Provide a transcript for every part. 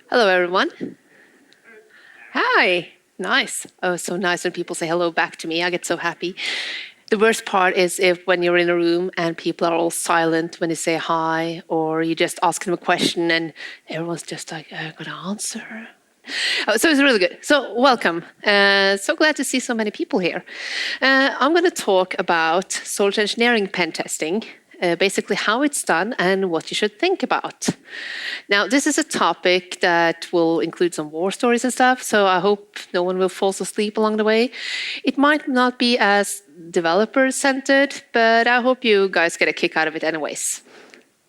Hello, everyone. Hi. Nice. Oh, so nice when people say hello back to me. I get so happy. The worst part is if when you're in a room and people are all silent when they say hi, or you just ask them a question and everyone's just like, I'm going to answer. Oh, so it's really good. So welcome. So glad to see so many people here. I'm going to talk about social engineering pen testing, basically how it's done and what you should think about. Now, this is a topic that will include some war stories and stuff, so I hope no one will fall asleep along the way. It might not be as developer-centered, but I hope you guys get a kick out of it anyways.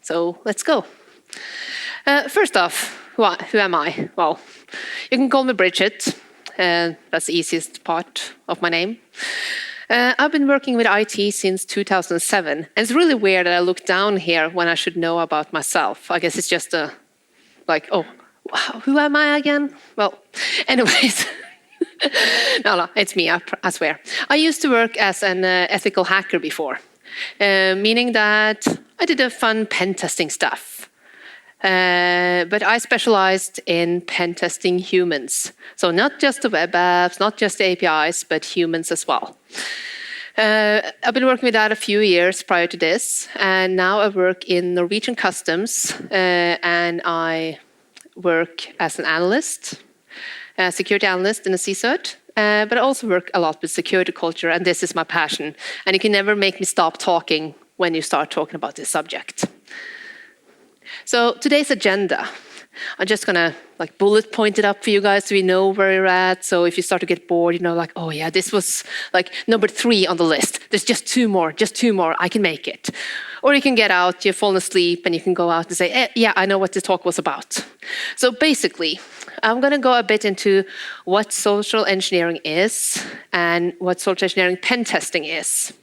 So let's go. First off, who am I? Well, you can call me Bridget. That's the easiest part of my name. I've been working with IT since 2007, and it's really weird that I look down here when I should know about myself. I guess it's just oh, who am I again? Well, anyways. No, it's me, I swear. I used to work as an ethical hacker before, meaning that I did a fun pen testing stuff. But I specialized in pen testing humans. So not just the web apps, not just the APIs, but humans as well. I've been working with that a few years prior to this, and now I work in Norwegian Customs, and I work as an analyst, a security analyst in a CSERT, but I also work a lot with security culture, and this is my passion. And you can never make me stop talking when you start talking about this subject. So today's agenda, I'm just gonna bullet point it up for you guys so we know where you're at. So if you start to get bored, you know, oh yeah, this was number 3 on the list. There's just two more, I can make it. Or you can get out, you've fallen asleep, and you can go out and say, yeah, I know what this talk was about. So basically, I'm gonna go a bit into what social engineering is and what social engineering pen testing is.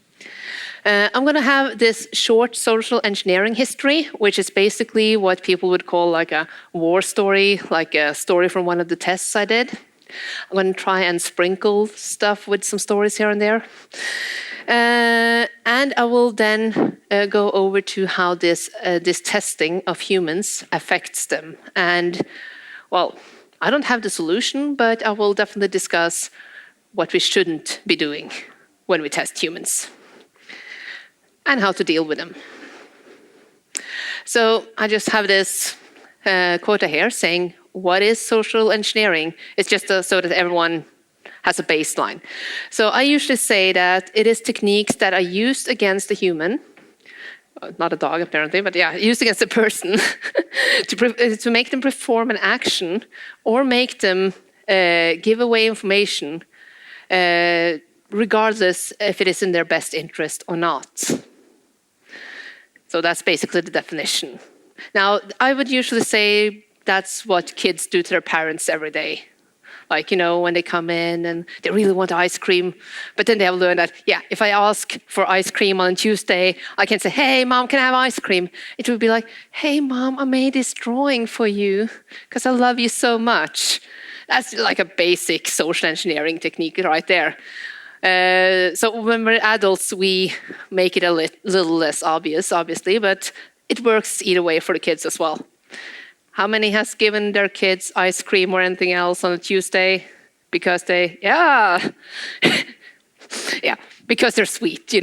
I'm going to have this short social engineering history, which is basically what people would call a war story, like a story from one of the tests I did. I'm going to try and sprinkle stuff with some stories here and there. And I will then go over to how this testing of humans affects them. And, well, I don't have the solution, but I will definitely discuss what we shouldn't be doing when we test humans, and how to deal with them. So I just have this quota here saying, what is social engineering? It's just so that everyone has a baseline. So I usually say that it is techniques that are used against a human, not a dog apparently, but yeah, used against a person to make them perform an action or make them give away information regardless if it is in their best interest or not. So that's basically the definition. Now, I would usually say that's what kids do to their parents every day. When they come in and they really want ice cream, but then they have learned that, yeah, if I ask for ice cream on Tuesday, I can say, hey, Mom, can I have ice cream? It would be like, hey, Mom, I made this drawing for you because I love you so much. That's like a basic social engineering technique right there. So when we're adults, we make it a little less obvious, obviously, but it works either way for the kids as well. How many has given their kids ice cream or anything else on a Tuesday? Because yeah, because they're sweet,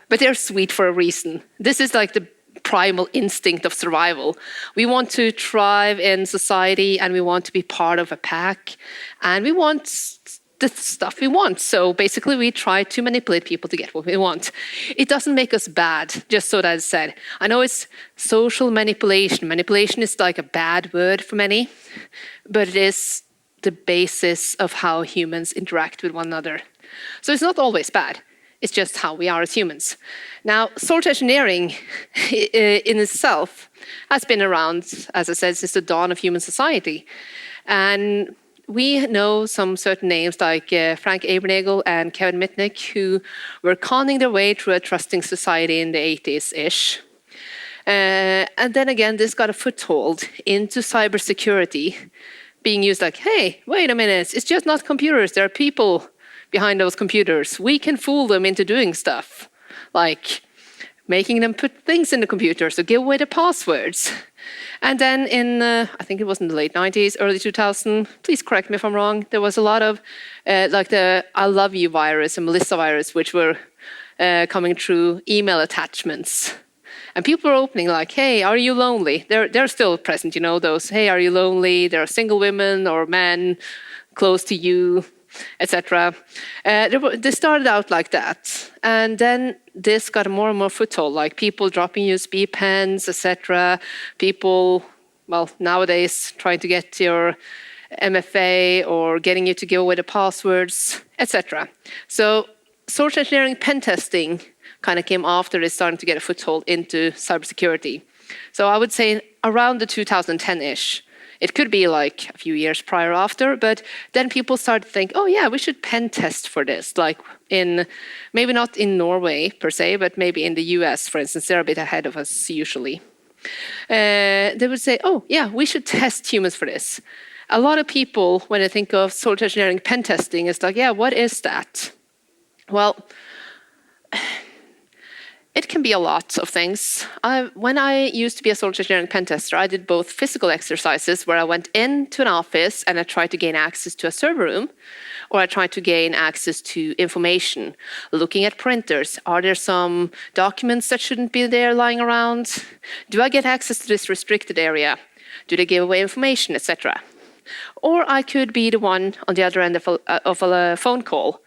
but they're sweet for a reason. This is like the primal instinct of survival. We want to thrive in society, and we want to be part of a pack, and we want the stuff we want. So basically we try to manipulate people to get what we want. It doesn't make us bad, just so that it's said. I know it's social manipulation. Manipulation is like a bad word for many, but it is the basis of how humans interact with one another. So it's not always bad. It's just how we are as humans. Now, social engineering in itself has been around, as I said, since the dawn of human society. And we know some certain names like Frank Abernagel and Kevin Mitnick, who were conning their way through a trusting society in the 80s-ish. And then again, this got a foothold into cybersecurity, being used like, hey, wait a minute, it's just not computers, there are people behind those computers. We can fool them into doing stuff. making them put things in the computer, so give away the passwords. And then in, I think it was in the late 90s, early 2000, please correct me if I'm wrong, there was a lot of like the I love you virus and Melissa virus, which were coming through email attachments. And people were opening like, hey, are you lonely? They're still present, you know, those, hey, are you lonely? There are single women or men close to you, etc. They started out like that. And then this got more and more foothold, like people dropping USB pens, etc. People, well, nowadays trying to get your MFA or getting you to give away the passwords, etc. So social engineering pen testing kind of came after it starting to get a foothold into cybersecurity. So I would say around the 2010-ish. It could be like a few years prior after, but then people started to think, oh yeah, we should pen test for this. Like in, maybe not in Norway per se, but maybe in the US, for instance, they're a bit ahead of us usually. They would say, oh yeah, we should test humans for this. A lot of people, when they think of social engineering pen testing, it's like, yeah, what is that? Well, it can be a lot of things. When I used to be a social engineering pen tester, I did both physical exercises where I went into an office and I tried to gain access to a server room, or I tried to gain access to information, looking at printers. Are there some documents that shouldn't be there lying around? Do I get access to this restricted area? Do they give away information, etc.? Or I could be the one on the other end of a phone call,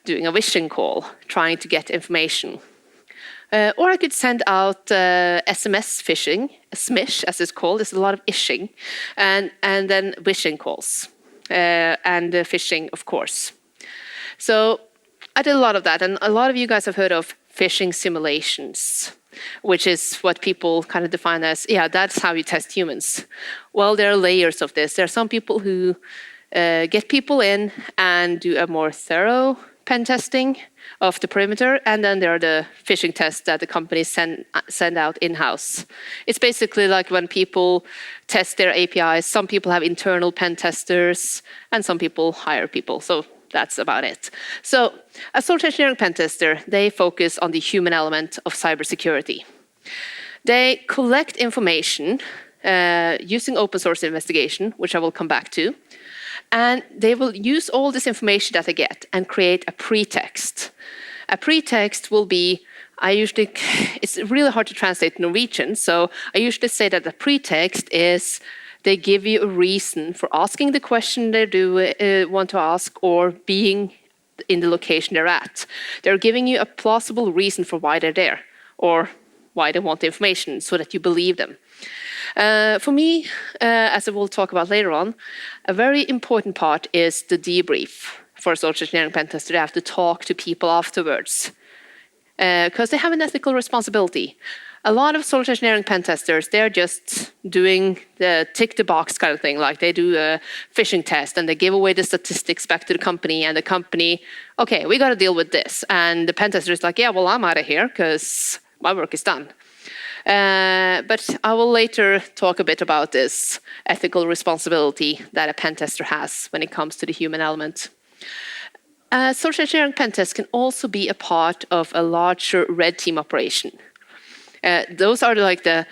doing a phishing call, trying to get information. Or I could send out SMS phishing, SMISH as it's called. There's a lot of ishing, and then wishing calls, and phishing, of course. So I did a lot of that, and a lot of you guys have heard of phishing simulations, which is what people kind of define as, yeah, that's how you test humans. Well, there are layers of this. There are some people who get people in and do a more thorough pen testing of the perimeter, and then there are the phishing tests that the companies send out in-house. It's basically like when people test their APIs, some people have internal pen testers, and some people hire people. So that's about it. So a social engineering pen tester, they focus on the human element of cybersecurity. They collect information using open source investigation, which I will come back to. And they will use all this information that they get and create a pretext. A pretext will be, it's really hard to translate Norwegian, so I usually say that the pretext is they give you a reason for asking the question they want to ask or being in the location they're at. They're giving you a plausible reason for why they're there or why they want the information so that you believe them. For me, as I will talk about later on, a very important part is the debrief for a social engineering pen tester. They have to talk to people afterwards because they have an ethical responsibility. A lot of social engineering pen testers, they're just doing the tick the box kind of thing, like they do a phishing test and they give away the statistics back to the company, and the company, okay, we got to deal with this. And the pen tester is like, yeah, well, I'm out of here because my work is done. But I will later talk a bit about this ethical responsibility that a pen tester has when it comes to the human element. Social engineering pen test can also be a part of a larger red team operation. Those are like the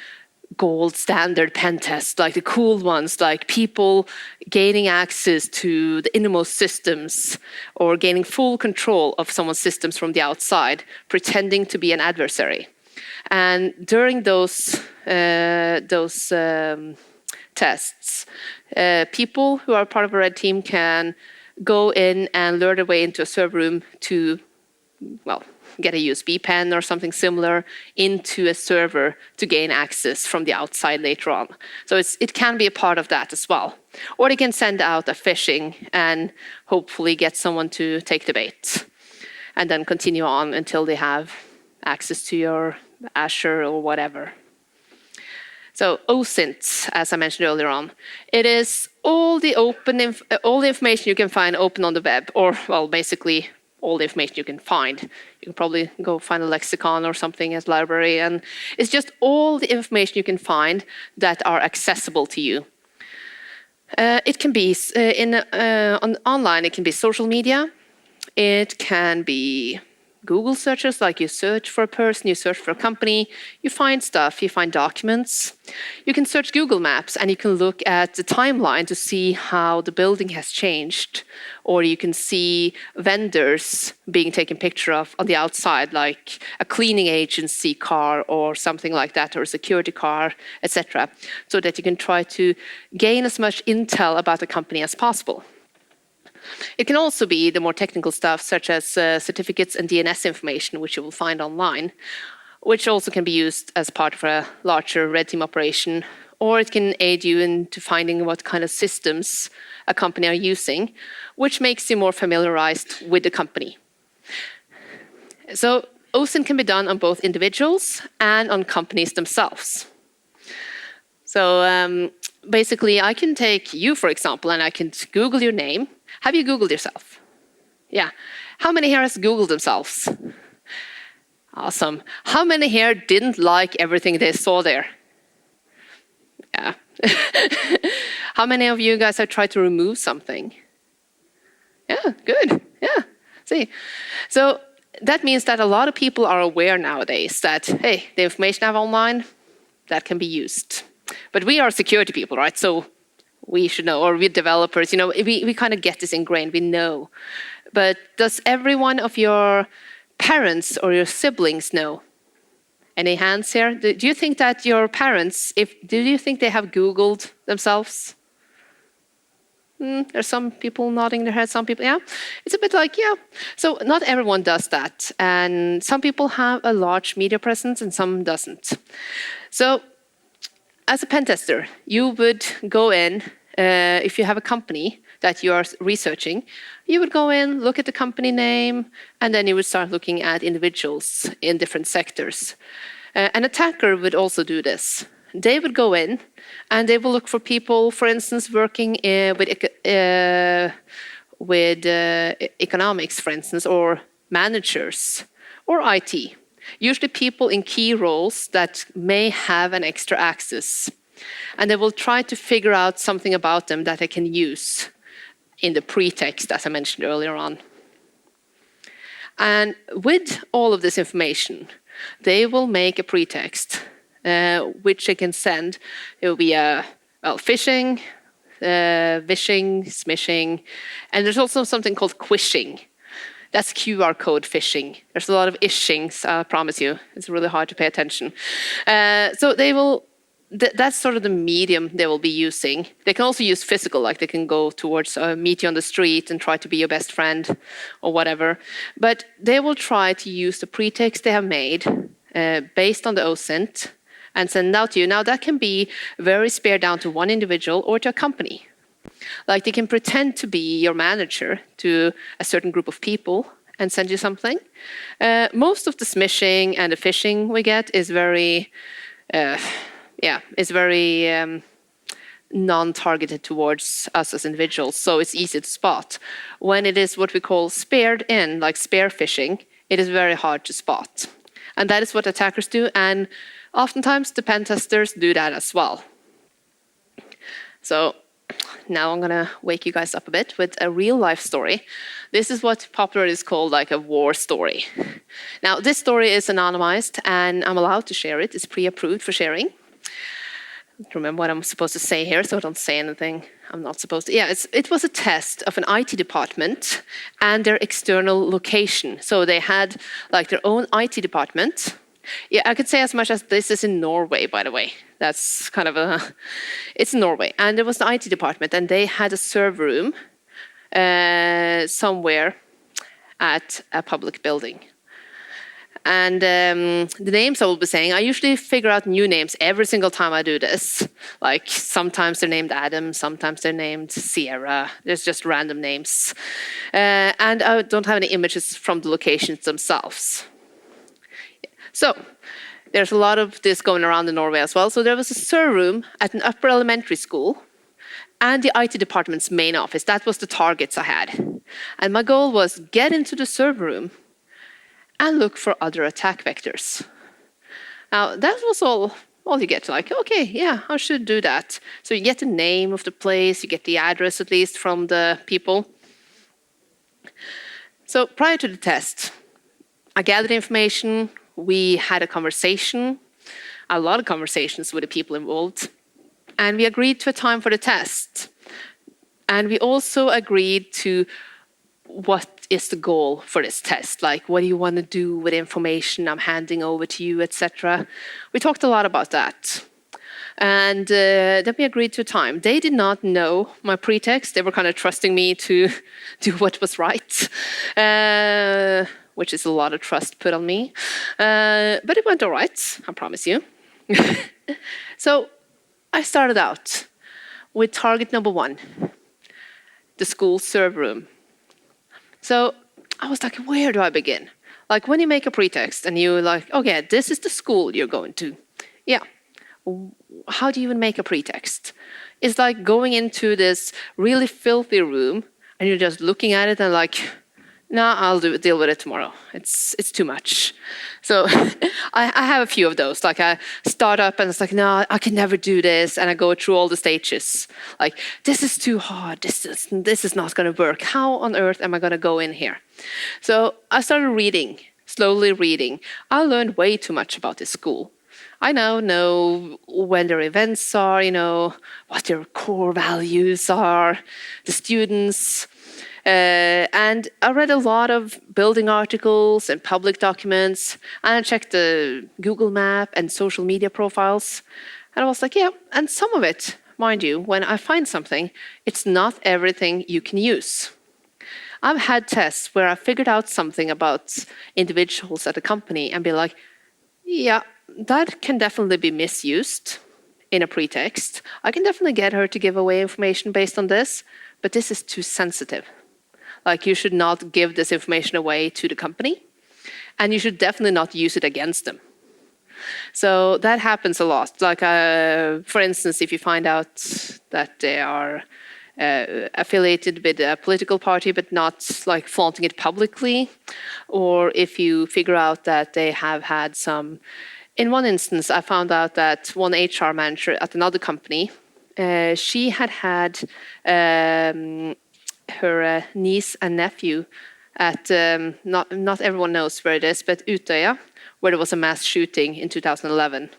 gold standard pen tests, like the cool ones, like people gaining access to the innermost systems or gaining full control of someone's systems from the outside, pretending to be an adversary. And during those tests, people who are part of a red team can go in and lure their way into a server room to, well, get a USB pen or something similar into a server to gain access from the outside later on. So it can be a part of that as well. Or they can send out a phishing and hopefully get someone to take the bait and then continue on until they have access to your Azure or whatever. So OSINT, as I mentioned earlier on, it is all the information you can find open on the web, or well, basically all the information you can find. You can probably go find a lexicon or something as library, and it's just all the information you can find that are accessible to you. It can be online. It can be social media. It can be Google searches, like you search for a person, you search for a company, you find stuff, you find documents. You can search Google Maps and you can look at the timeline to see how the building has changed. Or you can see vendors being taken picture of on the outside, like a cleaning agency car or something like that, or a security car, etc., so that you can try to gain as much intel about the company as possible. It can also be the more technical stuff, such as certificates and DNS information, which you will find online, which also can be used as part of a larger red team operation, or it can aid you into finding what kind of systems a company are using, which makes you more familiarized with the company. So OSINT can be done on both individuals and on companies themselves. So basically, I can take you, for example, and I can Google your name. Have you Googled yourself? Yeah. How many here has Googled themselves? Awesome. How many here didn't like everything they saw there? Yeah. How many of you guys have tried to remove something? Yeah, good. Yeah. See. So that means that a lot of people are aware nowadays that, hey, the information I have online, that can be used. But we are security people, right? So we should know, or we're developers, we kind of get this ingrained, we know. But does every one of your parents or your siblings know? Any hands here? Do you think that your parents, do you think they have Googled themselves? There's some people nodding their heads, some people, yeah. It's a bit like, yeah. So not everyone does that. And some people have a large media presence and some doesn't. So as a pen tester, you would go in, if you have a company that you are researching, you would go in, look at the company name, and then you would start looking at individuals in different sectors. An attacker would also do this. They would go in, and they will look for people, for instance, working with economics, for instance, or managers, or IT. Usually people in key roles that may have an extra access. And they will try to figure out something about them that they can use in the pretext, as I mentioned earlier on. And with all of this information, they will make a pretext, which they can send. It will be phishing, vishing, smishing, and there's also something called quishing. That's QR code phishing. There's a lot of ishings, I promise you. It's really hard to pay attention. So they will, that's sort of the medium they will be using. They can also use physical, like they can go towards, meet you on the street and try to be your best friend or whatever. But they will try to use the pretext they have made based on the OSINT and send out to you. Now that can be very spared down to one individual or to a company. Like they can pretend to be your manager to a certain group of people and send you something. Most of the smishing and the phishing we get is very, non-targeted towards us as individuals, so it's easy to spot. When it is what we call spared in, like spear phishing, it is very hard to spot. And that is what attackers do, and oftentimes the pen testers do that as well. So now I'm gonna wake you guys up a bit with a real life story. This is what popularly is called like a war story. Now this story is anonymized and I'm allowed to share it. It's pre-approved for sharing. Remember what I'm supposed to say here, so don't say anything I'm not supposed to. Yeah, it was a test of an IT department and their external location. So they had like their own IT department. Yeah, I could say as much as this is in Norway, by the way. That's kind of it's Norway. And there was the IT department and they had a server room somewhere at a public building. And the names I will be saying, I usually figure out new names every single time I do this. Like sometimes they're named Adam, sometimes they're named Sierra. There's just random names. And I don't have any images from the locations themselves. So there's a lot of this going around in Norway as well. So there was a server room at an upper elementary school and the IT department's main office. That was the targets I had. And my goal was get into the server room and look for other attack vectors. Now, that was all you get. Like, okay, yeah, I should do that. So you get the name of the place, you get the address at least from the people. So prior to the test, I gathered information. We had a conversation, a lot of conversations with the people involved. And we agreed to a time for the test. And we also agreed to what is the goal for this test? Like, what do you want to do with the information I'm handing over to you, etc. We talked a lot about that. And then we agreed to a time. They did not know my pretext. They were kind of trusting me to do what was right, which is a lot of trust put on me. But it went all right, I promise you. So I started out with target number 1, the school server room. So I was like, where do I begin? Like when you make a pretext and you're like, okay, this is the school you're going to. Yeah. How do you even make a pretext? It's like going into this really filthy room and you're just looking at it and like, no, I'll deal with it tomorrow. It's too much. So I have a few of those. Like I start up and it's like, no, I can never do this. And I go through all the stages. Like, this is too hard. This is not going to work. How on earth am I going to go in here? So I started reading, slowly reading. I learned way too much about this school. I now know when their events are, what their core values are, the students. And I read a lot of building articles and public documents, and I checked the Google map and social media profiles. And I was like, yeah, and some of it, mind you, when I find something, it's not everything you can use. I've had tests where I figured out something about individuals at a company and be like, yeah, that can definitely be misused in a pretext. I can definitely get her to give away information based on this, but this is too sensitive. Like, you should not give this information away to the company, and you should definitely not use it against them. So that happens a lot. Like, for instance, if you find out that they are affiliated with a political party, but not like flaunting it publicly, or if you figure out that they have had some. In one instance, I found out that one HR manager at another company, she had her niece and nephew at, not everyone knows where it is, but Utøya, where there was a mass shooting in 2011.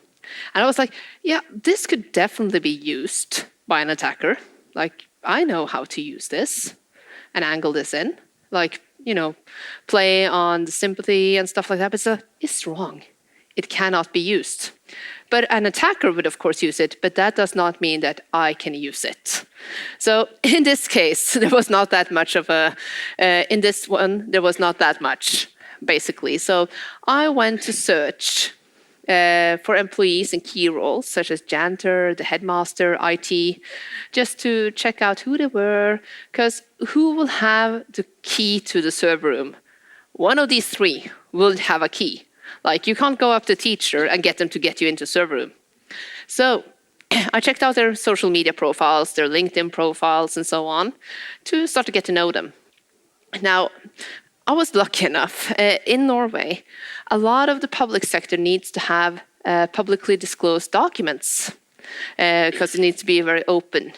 And I was like, yeah, this could definitely be used by an attacker. Like, I know how to use this and angle this in. Like, play on the sympathy and stuff like that, but it's wrong. It cannot be used. But an attacker would, of course, use it, but that does not mean that I can use it. So in this case, there was not that much of in this one, there was not that much, basically. So I went to search for employees in key roles, such as janitor, the headmaster, IT, just to check out who they were, because who will have the key to the server room? One of these 3 will have a key. Like, you can't go up to the teacher and get them to get you into the server room. So I checked out their social media profiles, their LinkedIn profiles, and so on, to start to get to know them. Now, I was lucky enough. In Norway, a lot of the public sector needs to have publicly disclosed documents because it needs to be very open.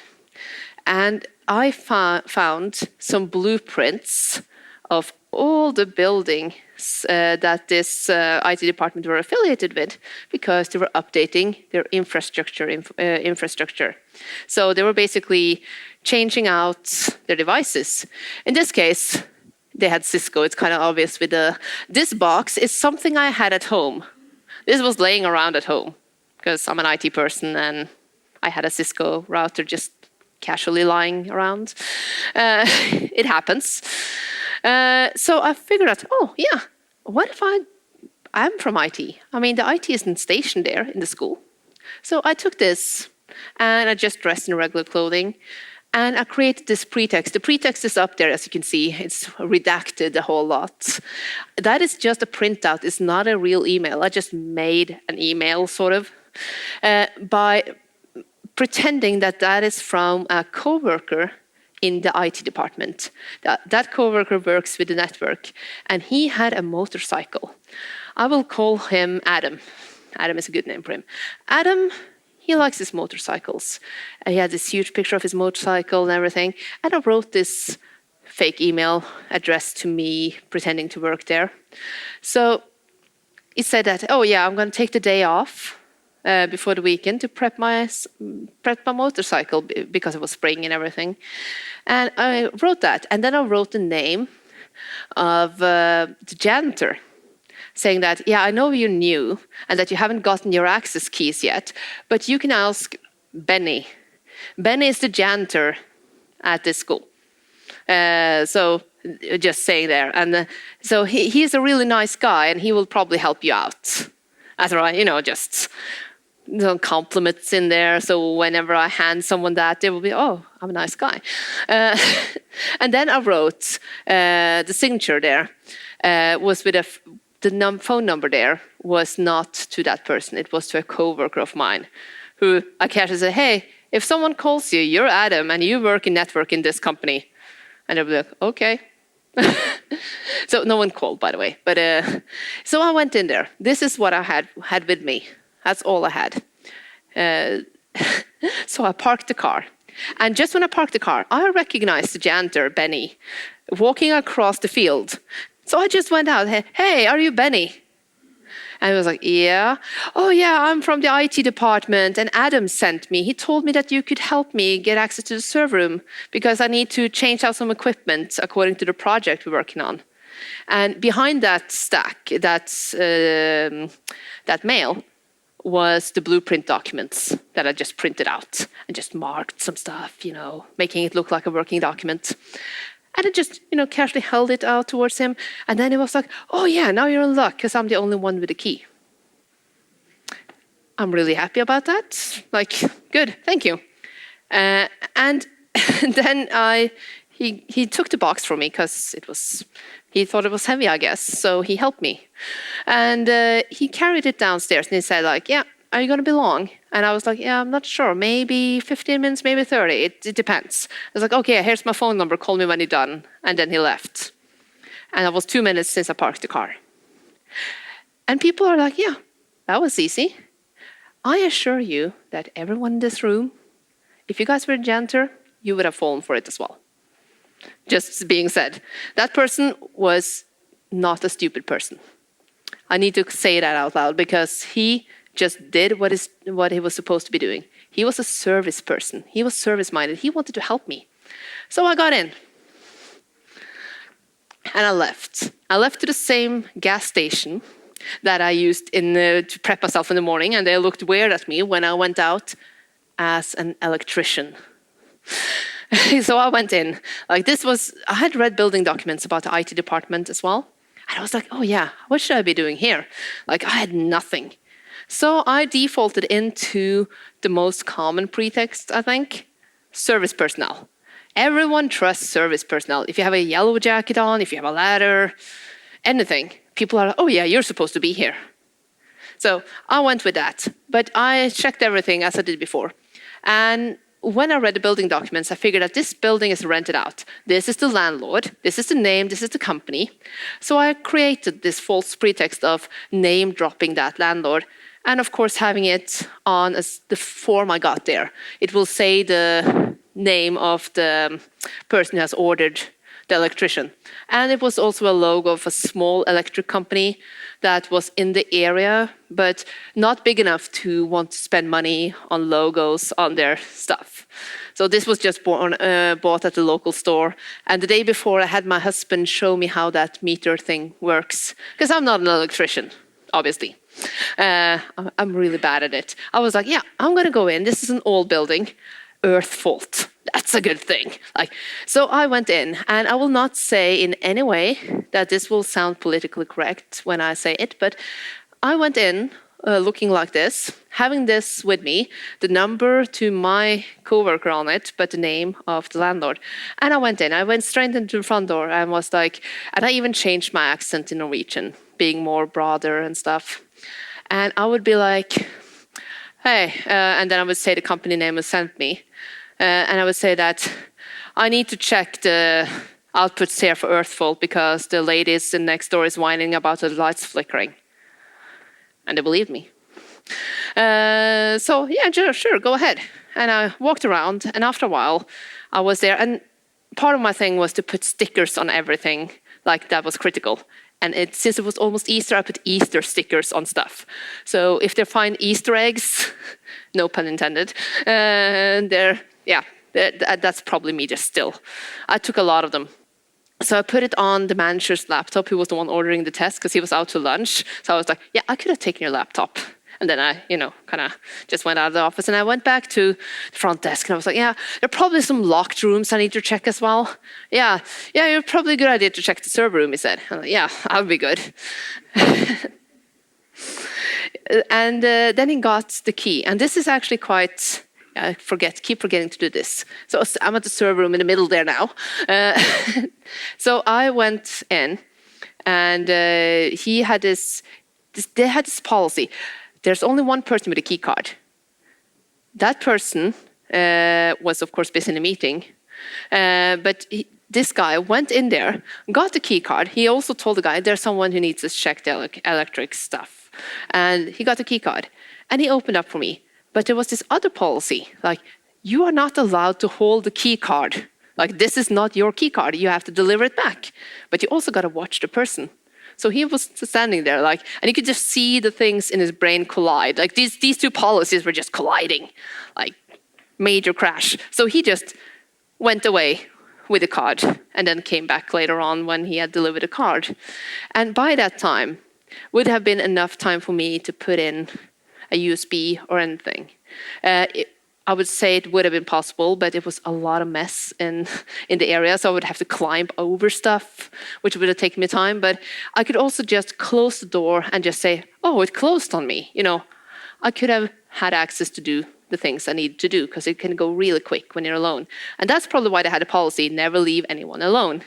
And I found some blueprints of all the buildings that this IT department were affiliated with, because they were updating their infrastructure. So they were basically changing out their devices. In this case, they had Cisco. It's kind of obvious with this box is something I had at home. This was laying around at home because I'm an IT person and I had a Cisco router just casually lying around. It happens. So I figured out, oh yeah, what if I'm from IT? I mean, the IT isn't stationed there in the school. So I took this and I just dressed in regular clothing and I created this pretext. The pretext is up there, as you can see. It's redacted a whole lot. That is just a printout. It's not a real email. I just made an email, sort of, by pretending that is from a coworker in the IT department. That coworker works with the network, and he had a motorcycle. I will call him Adam. Adam is a good name for him. Adam, he likes his motorcycles. He had this huge picture of his motorcycle and everything. And I wrote this fake email addressed to me pretending to work there. So he said that, oh yeah, I'm going to take the day off before the weekend to prep my motorcycle because it was spring and everything. And I wrote that. And then I wrote the name of the janitor, saying that, yeah, I know you're new and that you haven't gotten your access keys yet, but you can ask Benny. Benny is the janitor at this school. So just saying there. And so he's a really nice guy and he will probably help you out. That's right, just some compliments in there. So whenever I hand someone that, they will be, oh, I'm a nice guy. And then I wrote the signature there was with the phone number there was not to that person. It was to a coworker of mine who I casually said, hey, if someone calls you, you're Adam and you work in network in this company. And they'll be like, okay. So no one called, by the way. But so I went in there. This is what I had with me. That's all I had. So I parked the car. And just when I parked the car, I recognized the janitor, Benny, walking across the field. So I just went out, hey, are you Benny? And he was like, yeah. Oh, yeah, I'm from the IT department, and Adam sent me. He told me that you could help me get access to the server room because I need to change out some equipment according to the project we're working on. And behind that stack, that mail, was the blueprint documents that I just printed out and just marked some stuff, making it look like a working document. And I just, casually held it out towards him. And then he was like, oh yeah, now you're in luck because I'm the only one with the key. I'm really happy about that. Like, good, thank you. And then he took the box from me because he thought it was heavy, I guess. So he helped me. And he carried it downstairs and he said like, yeah, are you going to be long? And I was like, yeah, I'm not sure. Maybe 15 minutes, maybe 30. It depends. I was like, okay, here's my phone number. Call me when you're done. And then he left. And it was 2 minutes since I parked the car. And people are like, yeah, that was easy. I assure you that everyone in this room, if you guys were a janitor, you would have fallen for it as well. Just being said. That person was not a stupid person. I need to say that out loud because he just did what he was supposed to be doing. He was a service person. He was service-minded. He wanted to help me. So I got in. And I left. I left to the same gas station that I used to prep myself in the morning, and they looked weird at me when I went out as an electrician. So I went in. I had read building documents about the IT department as well. And I was like, oh yeah, what should I be doing here? I had nothing. So I defaulted into the most common pretext, I think, service personnel. Everyone trusts service personnel. If you have a yellow jacket on, if you have a ladder, anything, people are like, oh yeah, you're supposed to be here. So I went with that, but I checked everything as I did before. And when I read the building documents, I figured that this building is rented out. This is the landlord, this is the name, this is the company. So I created this false pretext of name dropping that landlord. And of course, having it on as the form I got there. It will say the name of the person who has ordered the electrician. And it was also a logo of a small electric company that was in the area, but not big enough to want to spend money on logos on their stuff. So this was just bought at the local store. And the day before, I had my husband show me how that meter thing works, because I'm not an electrician, obviously. I'm really bad at it. I was like, yeah, I'm going to go in. This is an old building. Earth fault. That's a good thing. So I went in, and I will not say in any way that this will sound politically correct when I say it, but I went in looking like this, having this with me, the number to my coworker on it, but the name of the landlord. And I went in. I went straight into the front door and was like, and I even changed my accent in Norwegian, being more broader and stuff. And I would be like, hey, and then I would say the company name was sent me. And I would say that I need to check the outputs here for earth fault because the ladies next door is whining about the lights flickering. And they believed me. So yeah, sure, go ahead. And I walked around, and after a while, I was there. And part of my thing was to put stickers on everything, like that was critical. And since it was almost Easter, I put Easter stickers on stuff. So if they find Easter eggs, no pun intended, that's probably me just still. I took a lot of them. So I put it on the manager's laptop, who was the one ordering the test, because he was out to lunch. So I was like, yeah, I could have taken your laptop. And then I, kind of just went out of the office. And I went back to the front desk and I was like, yeah, there are probably some locked rooms I need to check as well. Yeah, you're probably a good idea to check the server room, he said. I'm like, yeah, I'll be good. And then he got the key. And this is actually quite, keep forgetting to do this. So I'm at the server room in the middle there now. So I went in and they had this policy. There's only one person with a key card. That person was, of course, busy in a meeting. But this guy went in there, got the key card. He also told the guy, there's someone who needs to check the electric stuff. And he got the key card. And he opened up for me. But there was this other policy, like, you are not allowed to hold the key card. Like, this is not your key card. You have to deliver it back. But you also got to watch the person. So he was standing there, and you could just see the things in his brain collide. Like these two policies were just colliding, like major crash. So he just went away with the card and then came back later on when he had delivered the card. And by that time, would have been enough time for me to put in a USB or anything. I would say it would have been possible, but it was a lot of mess in the area, so I would have to climb over stuff, which would have taken me time. But I could also just close the door and just say, oh, it closed on me. I could have had access to do the things I need to do, because it can go really quick when you're alone. And that's probably why they had a policy, never leave anyone alone,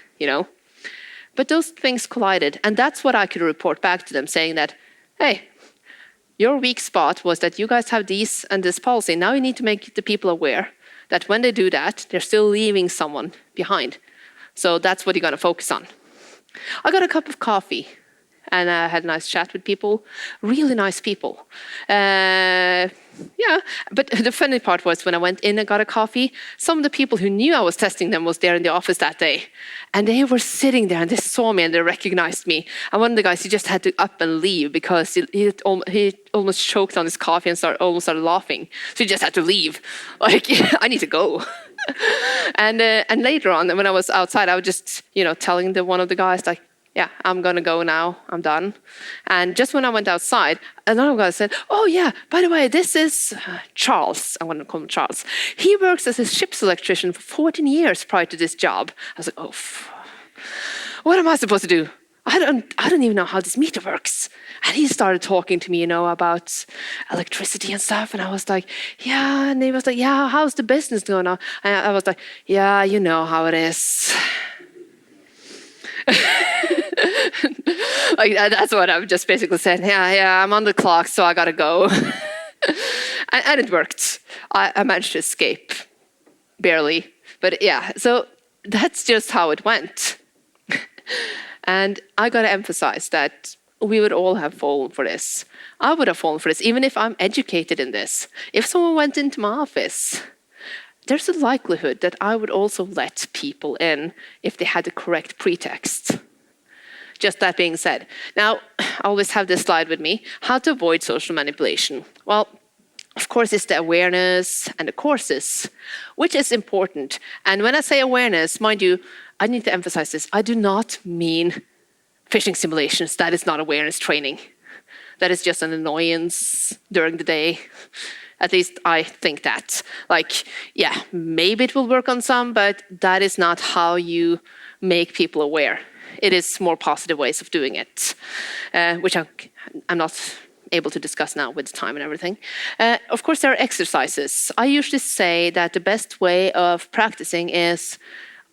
But those things collided, and that's what I could report back to them, saying that, hey, your weak spot was that you guys have these and this policy. Now you need to make the people aware that when they do that, they're still leaving someone behind. So that's what you're going to focus on. I got a cup of coffee and I had a nice chat with people, really nice people. But the funny part was when I went in and got a coffee, some of the people who knew I was testing them was there in the office that day. And they were sitting there and they saw me and they recognized me. And one of the guys, he just had to up and leave because he almost choked on his coffee and almost started laughing. So he just had to leave. Like, I need to go. And later on, when I was outside, I was just, telling one of the guys, like, yeah, I'm going to go now. I'm done. And just when I went outside, another guy said, oh, yeah, by the way, this is Charles. I'm going to call him Charles. He works as a ship's electrician for 14 years prior to this job. I was like, oh, what am I supposed to do? I don't even know how this meter works. And he started talking to me, about electricity and stuff. And I was like, yeah. And he was like, yeah, how's the business going on? And I was like, yeah, you know how it is. Like that's what I've just basically said. Yeah, I'm on the clock, so I gotta go. and it worked. I managed to escape, barely. But yeah, so that's just how it went. And I gotta emphasize that we would all have fallen for this. I would have fallen for this, even if I'm educated in this. If someone went into my office, there's a likelihood that I would also let people in if they had the correct pretext. Just that being said. Now, I always have this slide with me, how to avoid social manipulation. Well, of course, it's the awareness and the courses, which is important. And when I say awareness, mind you, I need to emphasize this. I do not mean phishing simulations. That is not awareness training. That is just an annoyance during the day. At least I think that. Like, yeah, maybe it will work on some, but that is not how you make people aware. It is more positive ways of doing it, which I'm not able to discuss now with time and everything. Of course, there are exercises. I usually say that the best way of practicing is,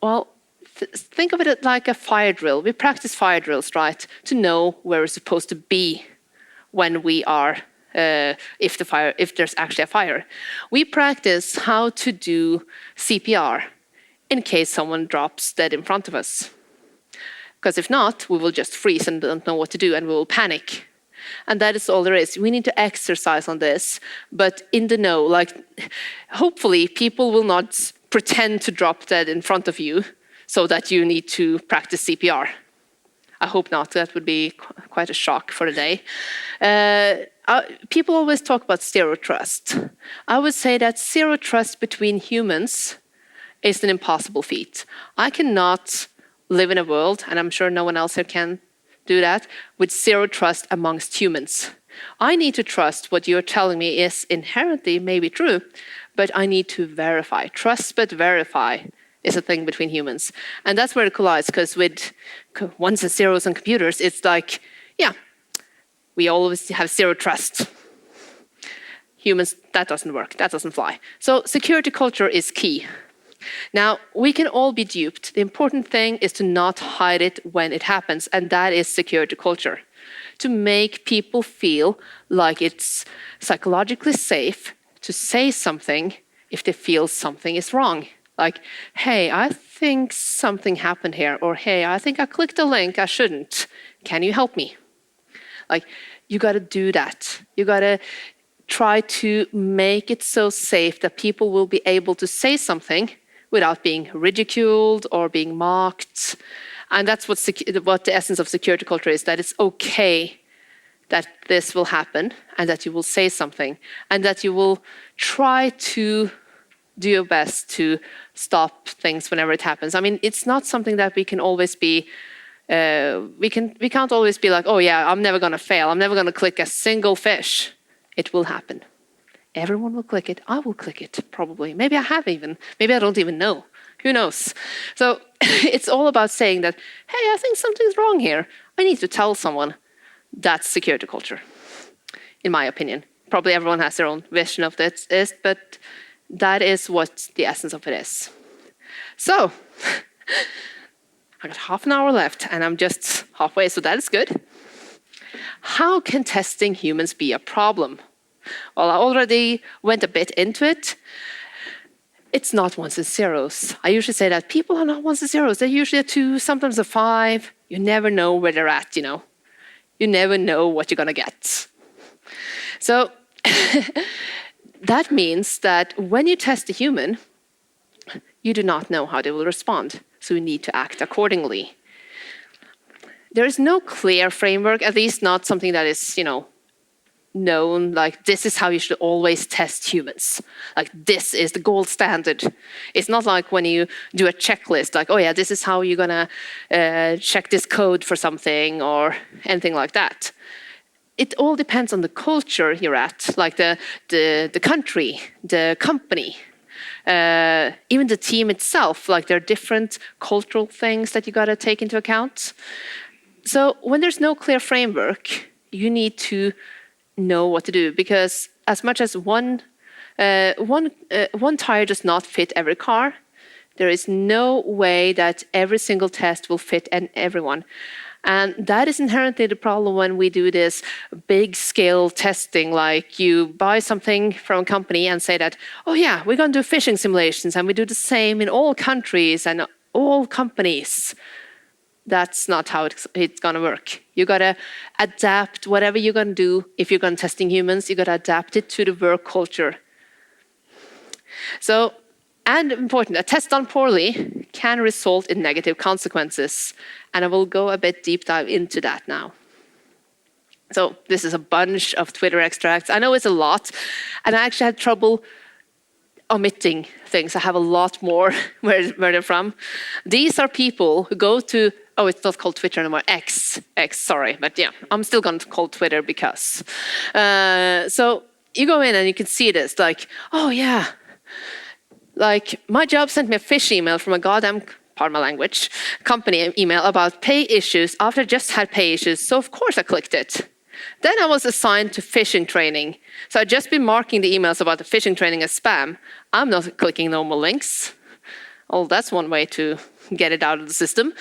well, think of it like a fire drill. We practice fire drills, right, to know where we're supposed to be when we are, if there's actually a fire. We practice how to do CPR in case someone drops dead in front of us. Because if not, we will just freeze and don't know what to do and we will panic. And that is all there is. We need to exercise on this, but in the know, like hopefully people will not pretend to drop dead in front of you so that you need to practice CPR. I hope not. That would be quite a shock for the day. People always talk about zero trust. I would say that zero trust between humans is an impossible feat. I cannot live in a world, and I'm sure no one else here can do that, with zero trust amongst humans. I need to trust what you're telling me is inherently maybe true, but I need to verify. Trust but verify is a thing between humans. And that's where it collides, because with ones and zeros on computers, it's like, yeah, we always have zero trust. Humans, that doesn't work, that doesn't fly. So security culture is key. Now, we can all be duped. The important thing is to not hide it when it happens, and that is security culture. To make people feel like it's psychologically safe to say something if they feel something is wrong. Like, hey, I think something happened here, or hey, I think I clicked a link I shouldn't. Can you help me? Like, you gotta do that. You gotta try to make it so safe that people will be able to say something without being ridiculed or being mocked. And that's what the essence of security culture is, that it's okay that this will happen and that you will say something and that you will try to do your best to stop things whenever it happens. I mean, it's not something that we can always be, we can't always be like, oh yeah, I'm never gonna fail. I'm never gonna click a single fish. It will happen. Everyone will click it. I will click it, probably. Maybe I have even. Maybe I don't even know. Who knows? So it's all about saying that, hey, I think something's wrong here. I need to tell someone. That's security culture, in my opinion. Probably everyone has their own vision of this, but that is what the essence of it is. So I got half an hour left, and I'm just halfway, so that is good. How can testing humans be a problem? Well, I already went a bit into it. It's not ones and zeros. I usually say that people are not ones and zeros. They're usually a 2, sometimes a 5. You never know where they're at, you know. You never know what you're going to get. So that means that when you test a human, you do not know how they will respond. So you need to act accordingly. There is no clear framework, at least not something that is, known, like this is how you should always test humans. Like this is the gold standard. It's not like when you do a checklist, like, oh yeah, this is how you're gonna check this code for something or anything like that. It all depends on the culture you're at, like the country, the company, even the team itself. Like there are different cultural things that you gotta take into account. So when there's no clear framework, you need to know what to do, because as much as one tire does not fit every car, there is no way that every single test will fit everyone. And that is inherently the problem when we do this big scale testing, like you buy something from a company and say that, oh yeah, we're going to do phishing simulations and we do the same in all countries and all companies. That's not how it's going to work. You got to adapt whatever you're going to do. If you're going to testing humans, you got to adapt it to the work culture. So, and important, a test done poorly can result in negative consequences. And I will go a bit deep dive into that now. So this is a bunch of Twitter extracts. I know it's a lot, and I actually had trouble omitting things. I have a lot more where they're from. These are people who go to, oh, it's not called Twitter anymore, X, sorry, but yeah, I'm still going to call Twitter because. So you go in and you can see this, like, oh yeah, like my job sent me a fish email from a goddamn, pardon my language, company email about pay issues after I just had pay issues, so of course I clicked it. Then I was assigned to phishing training. So I'd just been marking the emails about the phishing training as spam. I'm not clicking normal links. Oh, that's one way to get it out of the system.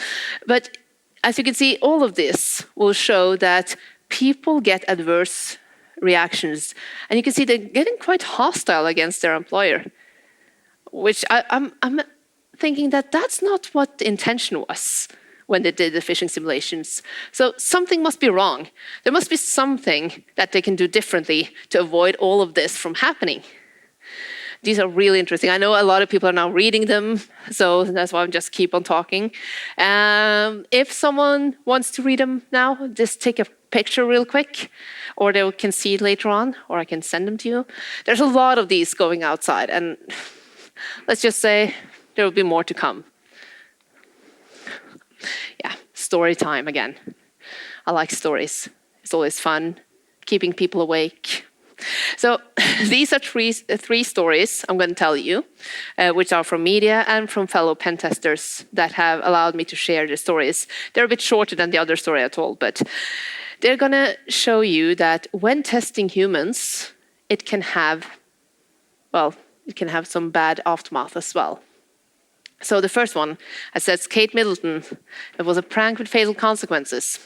But as you can see, all of this will show that people get adverse reactions. And you can see they're getting quite hostile against their employer, which I'm thinking that that's not what the intention was when they did the phishing simulations. So something must be wrong. There must be something that they can do differently to avoid all of this from happening. these are really interesting. I know a lot of people are now reading them, so that's why I'm just keep on talking. If someone wants to read them now, just take a picture real quick, or they can see it later on, or I can send them to you. There's a lot of these going outside, and let's just say there will be more to come. Yeah, story time again. I like stories. It's always fun, keeping people awake. So these are three stories I'm going to tell you, which are from media and from fellow pen testers that have allowed me to share the stories. They're a bit shorter than the other story I told, but they're going to show you that when testing humans, it can have some bad aftermath as well. So the first one, it says Kate Middleton. It was a prank with fatal consequences.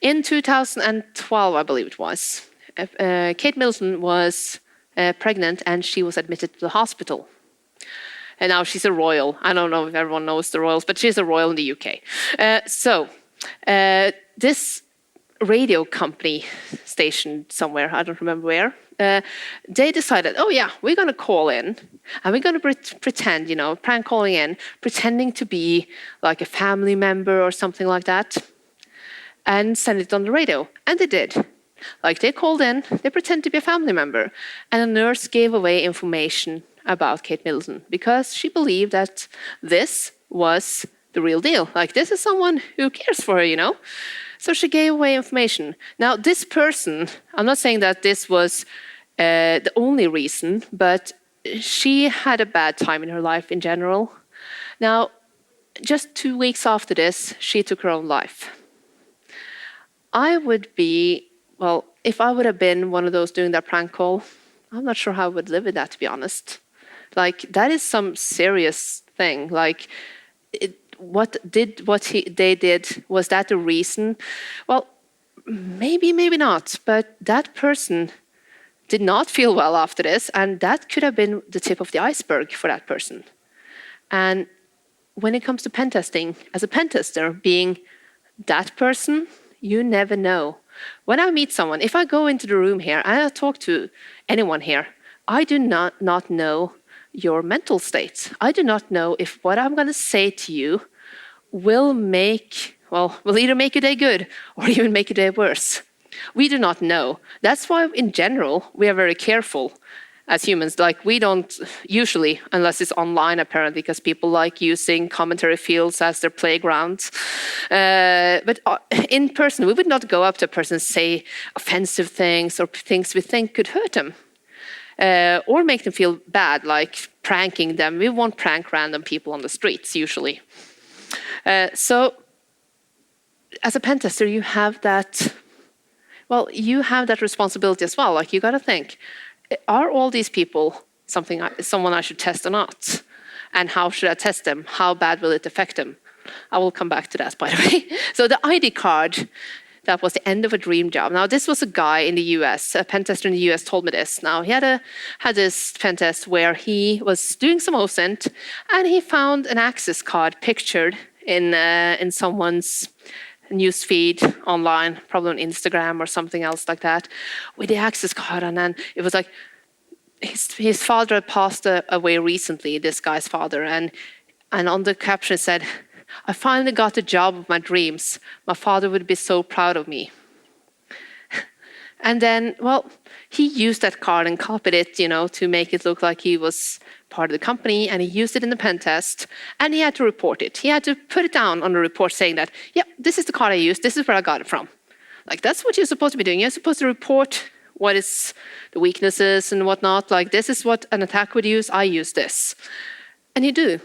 In 2012, I believe it was, Kate Middleton was pregnant and she was admitted to the hospital. And now she's a royal. I don't know if everyone knows the royals, but she's a royal in the UK. This radio company station somewhere, I don't remember where, they decided, oh yeah, we're going to call in and we're going to pretend, prank calling in, pretending to be like a family member or something like that, and send it on the radio. And they did. Like they called in, they pretended to be a family member, and a nurse gave away information about Kate Middleton because she believed that this was the real deal. Like this is someone who cares for her, So she gave away information. Now this person, I'm not saying that this was the only reason, but she had a bad time in her life in general. Now, just 2 weeks after this, she took her own life. If I would have been one of those doing that prank call, I'm not sure how I would live with that, to be honest. Like, that is some serious thing. Like, they did, was that the reason? Well, maybe not. But that person did not feel well after this, and that could have been the tip of the iceberg for that person. And when it comes to pen testing, as a pen tester, being that person, you never know. When I meet someone, if I go into the room here and I talk to anyone here, I do not know your mental state. I do not know if what I'm going to say to you will either make your day good or even make your day worse. We do not know. That's why, in general, we are very careful as humans. Like, we don't usually, unless it's online apparently, because people like using commentary fields as their playground. But in person, we would not go up to a person and say offensive things or things we think could hurt them. Or make them feel bad, like pranking them. We won't prank random people on the streets, usually. So, as a pen tester, you have that responsibility as well. Like, you got to think, are all these people someone I should test or not? And how should I test them? How bad will it affect them? I will come back to that, by the way. So the ID card, that was the end of a dream job. Now, this was a guy in the US, a pen tester in the US told me this. Now, he had this pen test where he was doing some OSINT, and he found an access card pictured in someone's news feed online, probably on Instagram or something else like that, with the access card. And then it was like his father had passed away recently, this guy's father, and on the caption it said, "I finally got the job of my dreams. My father would be so proud of me." And then, he used that card and copied it, to make it look like he was part of the company, and he used it in the pen test, and he had to report it. He had to put it down on the report saying that, yeah, this is the card I used, this is where I got it from. Like, that's what you're supposed to be doing. You're supposed to report what is the weaknesses and whatnot. Like, this is what an attack would use, I use this. And you do.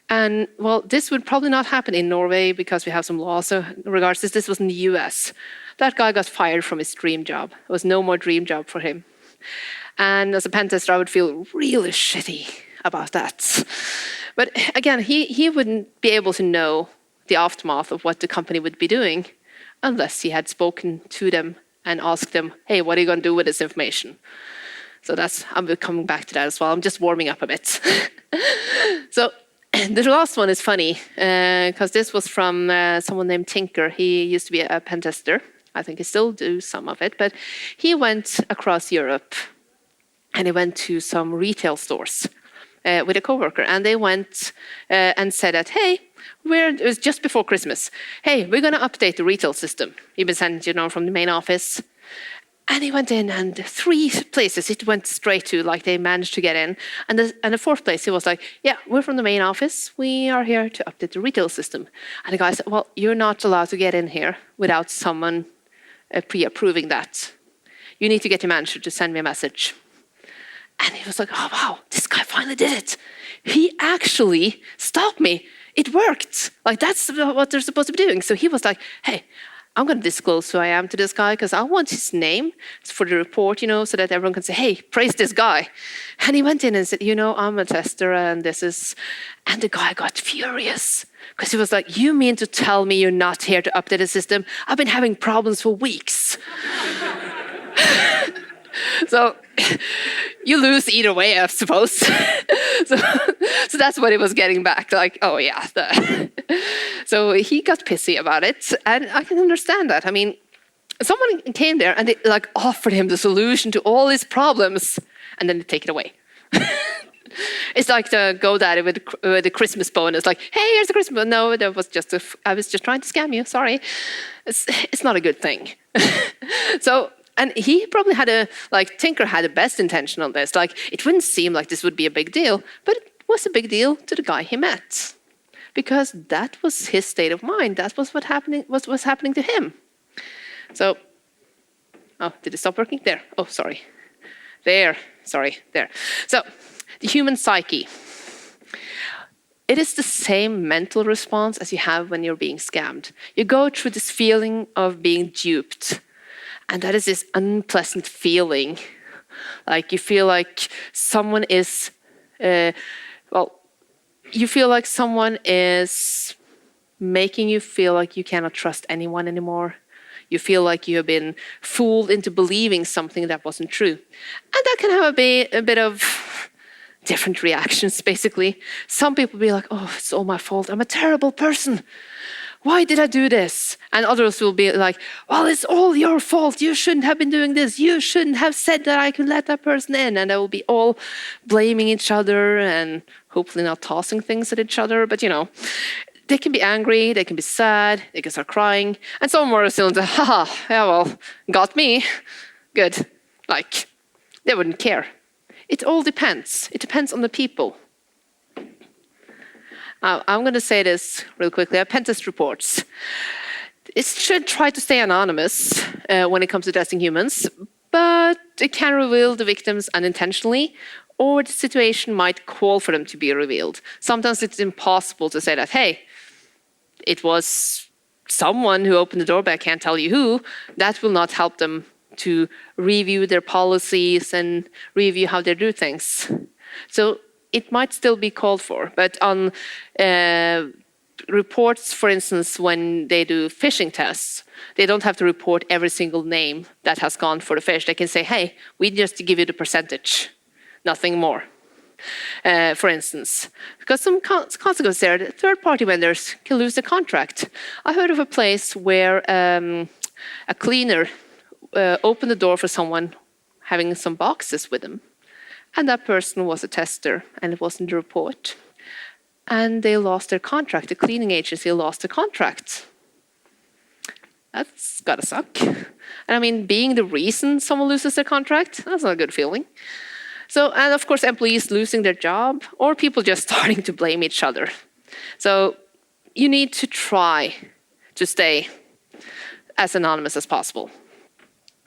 And, this would probably not happen in Norway because we have some laws in regards to this. This was in the US. That guy got fired from his dream job. There was no more dream job for him. And as a pen tester, I would feel really shitty about that. But again, he wouldn't be able to know the aftermath of what the company would be doing unless he had spoken to them and asked them, hey, what are you going to do with this information? So I'm coming back to that as well. I'm just warming up a bit. So the last one is funny because this was from someone named Tinker. He used to be a pen tester. I think he still do some of it, but he went across Europe and he went to some retail stores with a coworker, and they went and said that, hey, it was just before Christmas. Hey, we're going to update the retail system. You've been sent, from the main office. And he went in, and 3 places it went straight to, like they managed to get in. And the 4th place, he was like, yeah, we're from the main office. We are here to update the retail system. And the guy said, well, you're not allowed to get in here without someone pre-approving that. You need to get your manager to send me a message. And he was like, oh, wow, this guy finally did it. He actually stopped me. It worked. Like, that's what they're supposed to be doing. So he was like, hey, I'm going to disclose who I am to this guy because I want his name for the report, so that everyone can say, hey, praise this guy. And he went in and said, I'm a tester and this is... And the guy got furious because he was like, you mean to tell me you're not here to update the system? I've been having problems for weeks. So you lose either way, I suppose. so that's what he was getting back. Like, oh yeah. So he got pissy about it, and I can understand that. I mean, someone came there and they offered him the solution to all his problems, and then they take it away. It's like the GoDaddy with the Christmas bonus. Like, hey, here's the Christmas bonus. No, that was I was just trying to scam you. Sorry, it's not a good thing. So. And he probably Tinker had the best intention on this. It wouldn't seem like this would be a big deal, but it was a big deal to the guy he met. Because that was his state of mind. That was what was happening to him. So, oh, did it stop working? There. Oh, sorry. There. Sorry. There. So, the human psyche. It is the same mental response as you have when you're being scammed. You go through this feeling of being duped. And that is this unpleasant feeling. Like you feel like someone is, you feel like someone is making you feel like you cannot trust anyone anymore. You feel like you have been fooled into believing something that wasn't true. And that can have a bit of different reactions, basically. Some people be like, oh, it's all my fault. I'm a terrible person. Why did I do this? And others will be like, well, it's all your fault. You shouldn't have been doing this. You shouldn't have said that I could let that person in. And they will be all blaming each other and hopefully not tossing things at each other. But, they can be angry. They can be sad. They can start crying. And some more still say, haha, yeah, well, got me. Good. They wouldn't care. It all depends. It depends on the people. I'm going to say this real quickly. Pen test reports. It should try to stay anonymous when it comes to testing humans, but it can reveal the victims unintentionally, or the situation might call for them to be revealed. Sometimes it's impossible to say that, hey, it was someone who opened the door, but I can't tell you who. That will not help them to review their policies and review how they do things. So it might still be called for, but on reports, for instance, when they do phishing tests, they don't have to report every single name that has gone for the fish. They can say, hey, we just give you the percentage, nothing more, for instance. Because some consequences there, the third-party vendors can lose the contract. I heard of a place where a cleaner opened the door for someone having some boxes with them. And that person was a tester, and it wasn't a report. And they lost their contract. The cleaning agency lost the contract. That's gotta suck. And I mean, being the reason someone loses their contract, that's not a good feeling. So, and of course, employees losing their job, or people just starting to blame each other. So you need to try to stay as anonymous as possible.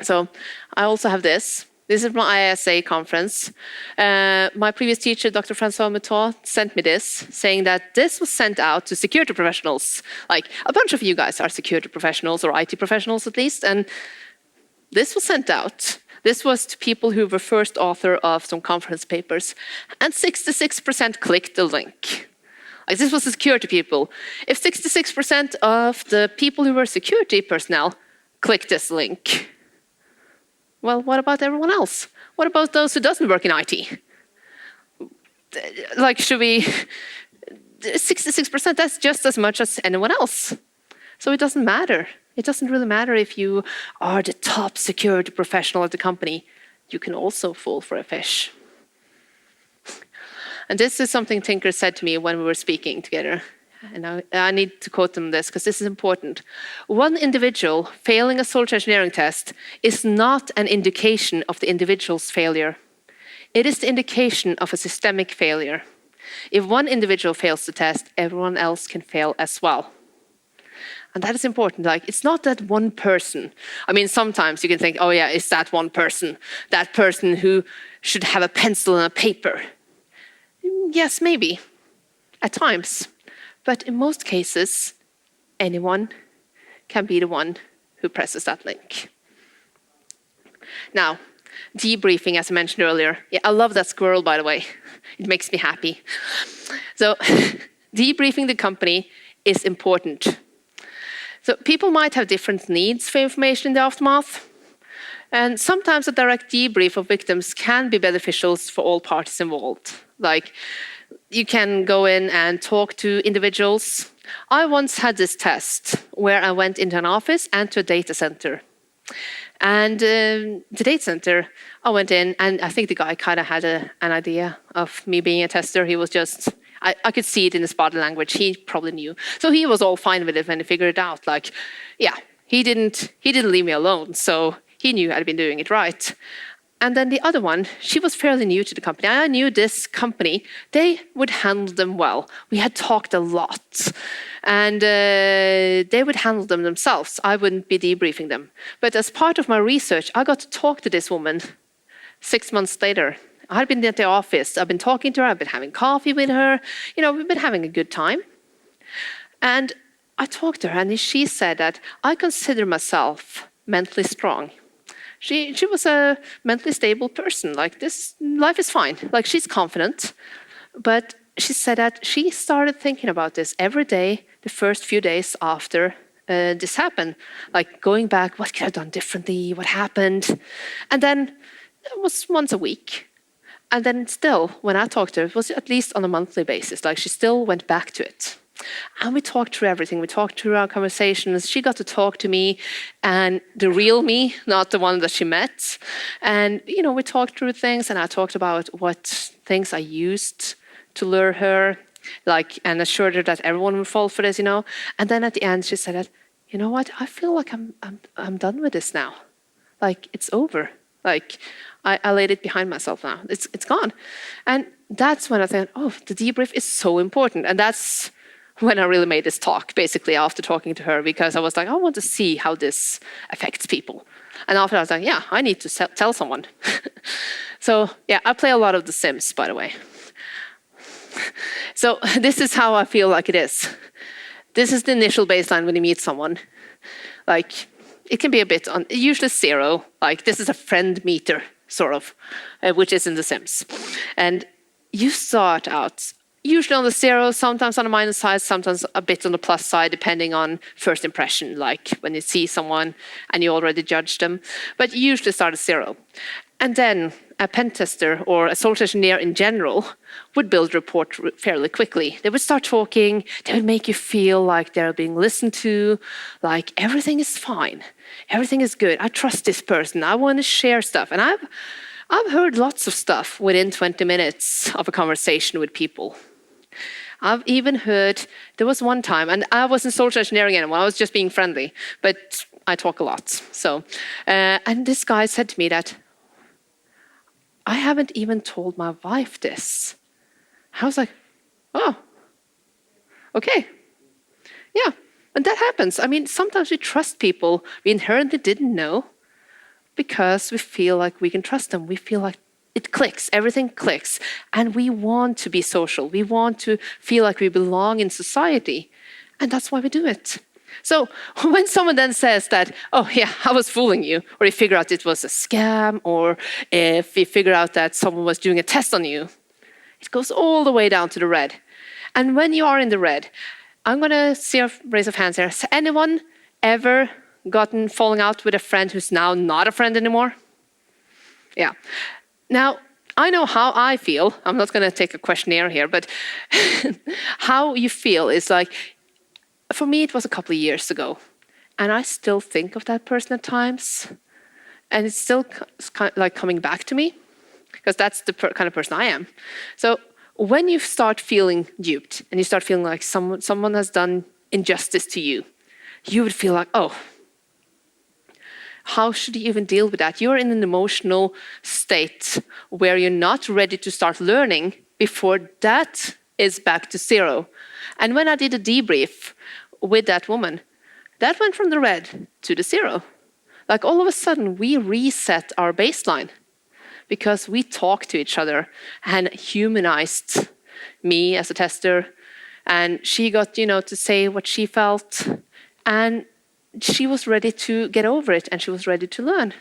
So I also have this. This is my ISA conference. My previous teacher, Dr. Francois Mouton, sent me this, saying that this was sent out to security professionals. Like, a bunch of you guys are security professionals, or IT professionals at least, and this was sent out. This was to people who were first author of some conference papers, and 66% clicked the link. Like, this was the security people. If 66% of the people who were security personnel clicked this link, well, what about everyone else? What about those who doesn't work in IT? Like, should we... 66%, that's just as much as anyone else. So it doesn't matter. It doesn't really matter if you are the top security professional at the company. you can also fall for a fish. And this is something Tinker said to me when we were speaking together. And I need to quote him this because this is important. One individual failing a social engineering test is not an indication of the individual's failure. It is the indication of a systemic failure. If one individual fails the test, everyone else can fail as well. And that is important. Like, it's not that one person. I mean, sometimes you can think, oh yeah, it's that one person, that person who should have a pencil and a paper. Yes, maybe, at times. But in most cases, anyone can be the one who presses that link. Now, debriefing, as I mentioned earlier. Yeah, I love that squirrel, by the way. It makes me happy. So, debriefing the company is important. So people might have different needs for information in the aftermath. And sometimes a direct debrief of victims can be beneficial for all parties involved. Like, you can go in and talk to individuals. I once had this test where I went into an office and to a data center. And the data center, I went in, and I think the guy kind of had an idea of me being a tester. He was just, I could see it in his body language. He probably knew. So he was all fine with it when he figured it out. Like, yeah, he didn't leave me alone. So he knew I'd been doing it right. And then the other one, she was fairly new to the company. I knew this company, they would handle them well. We had talked a lot. And they would handle them themselves. I wouldn't be debriefing them. But as part of my research, I got to talk to this woman 6 months later. I had been at the office. I've been talking to her. I've been having coffee with her. You know, we've been having a good time. And I talked to her, and she said that I consider myself mentally strong. She was a mentally stable person. Like, this, life is fine. Like, she's confident. But she said that she started thinking about this every day, the first few days after this happened. Like, going back, what could I have done differently? What happened? And then it was once a week. And then still, when I talked to her, it was at least on a monthly basis. Like, she still went back to it. And we talked through everything. We talked through our conversations. She got to talk to me, and the real me, not the one that she met. And, you know, we talked through things, and I talked about what things I used to lure her, like, and assured her that everyone would fall for this, you know. And then at the end, she said that, you know what, I feel like I'm done with this now. Like, it's over. Like, I laid it behind myself now. It's gone. And that's when I thought, oh, the debrief is so important. And that's when I really made this talk, basically, after talking to her, because I was like, I want to see how this affects people. And after I was like, yeah, I need to tell someone. So, yeah, I play a lot of The Sims, by the way. So this is how I feel like it is. This is the initial baseline when you meet someone. Like, it can be a bit on, usually 0. Like, this is a friend meter, sort of, which is in The Sims. And you start out usually on the 0, sometimes on the minus side, sometimes a bit on the plus side, depending on first impression, like when you see someone and you already judge them. But you usually start at 0. And then a pen tester or a social engineer in general would build a report fairly quickly. They would start talking. They would make you feel like they're being listened to, like everything is fine. Everything is good. I trust this person. I want to share stuff. And I've heard lots of stuff within 20 minutes of a conversation with people. I've even heard, there was one time, and I wasn't social engineering anyone, I was just being friendly, but I talk a lot. So, and this guy said to me that, I haven't even told my wife this. I was like, oh, okay. Yeah, and that happens. I mean, sometimes we trust people we inherently didn't know because we feel like we can trust them. We feel like it clicks, everything clicks. And we want to be social. We want to feel like we belong in society. And that's why we do it. So when someone then says that, oh yeah, I was fooling you, or you figure out it was a scam, or if you figure out that someone was doing a test on you, it goes all the way down to the red. And when you are in the red, I'm going to see a raise of hands here. Has anyone ever gotten falling out with a friend who's now not a friend anymore? Yeah. Now, I know how I feel. I'm not going to take a questionnaire here, but how you feel is like, for me, it was a couple of years ago. And I still think of that person at times. and it's still kind of like coming back to me, because that's the kind of person I am. So when you start feeling duped and you start feeling like someone has done injustice to you, you would feel like, oh, how should you even deal with that? You're in an emotional state where you're not ready to start learning before that is back to zero. And when I did a debrief with that woman, that went from the red to the zero. Like all of a sudden, we reset our baseline because we talked to each other and humanized me as a tester. And she got, to say what she felt. And she was ready to get over it, and she was ready to learn.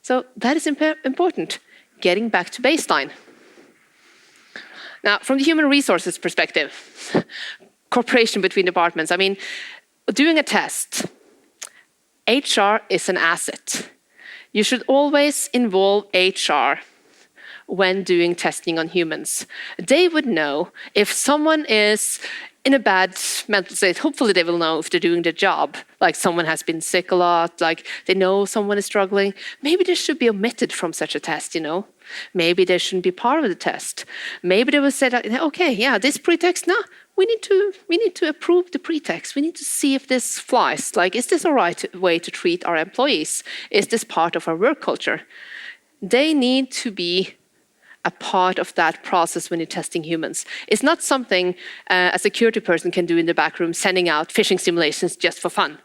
So that is important, getting back to baseline. Now, from the human resources perspective, cooperation between departments. I mean, doing a test, HR is an asset. You should always involve HR when doing testing on humans. They would know if someone is in a bad mental state. Hopefully they will know if they're doing their job. Like someone has been sick a lot, like they know someone is struggling. Maybe they should be omitted from such a test, Maybe they shouldn't be part of the test. Maybe they will say that, okay, yeah, this pretext, no, we need to approve the pretext. We need to see if this flies. Like, is this a right way to treat our employees? Is this part of our work culture? They need to be a part of that process when you're testing humans. It's not something a security person can do in the back room, sending out phishing simulations just for fun.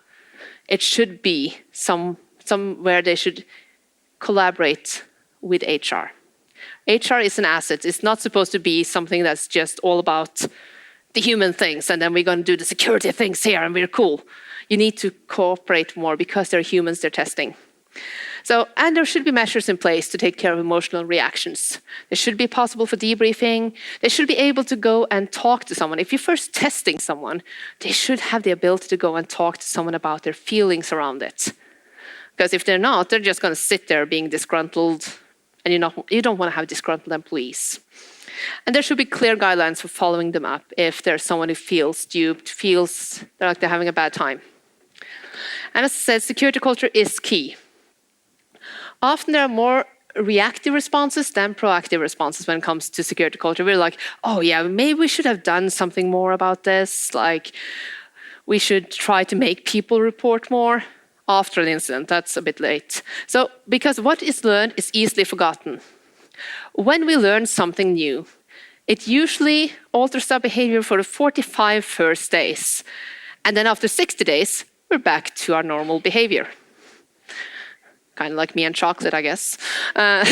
It should be somewhere they should collaborate with HR. HR is an asset. It's not supposed to be something that's just all about the human things, and then we're going to do the security things here, and we're cool. You need to cooperate more because they're humans they're testing. And there should be measures in place to take care of emotional reactions. There should be possible for debriefing. They should be able to go and talk to someone. If you're first testing someone, they should have the ability to go and talk to someone about their feelings around it. Because if they're not, they're just going to sit there being disgruntled, and you don't want to have disgruntled employees. And there should be clear guidelines for following them up if there's someone who feels duped, feels like they're having a bad time. And as I said, security culture is key. Often there are more reactive responses than proactive responses when it comes to security culture. We're like, oh yeah, maybe we should have done something more about this. Like, we should try to make people report more after an incident. That's a bit late. So, because what is learned is easily forgotten. When we learn something new, it usually alters our behavior for the 45 first days. And then after 60 days, we're back to our normal behavior. Kind of like me and chocolate, I guess. That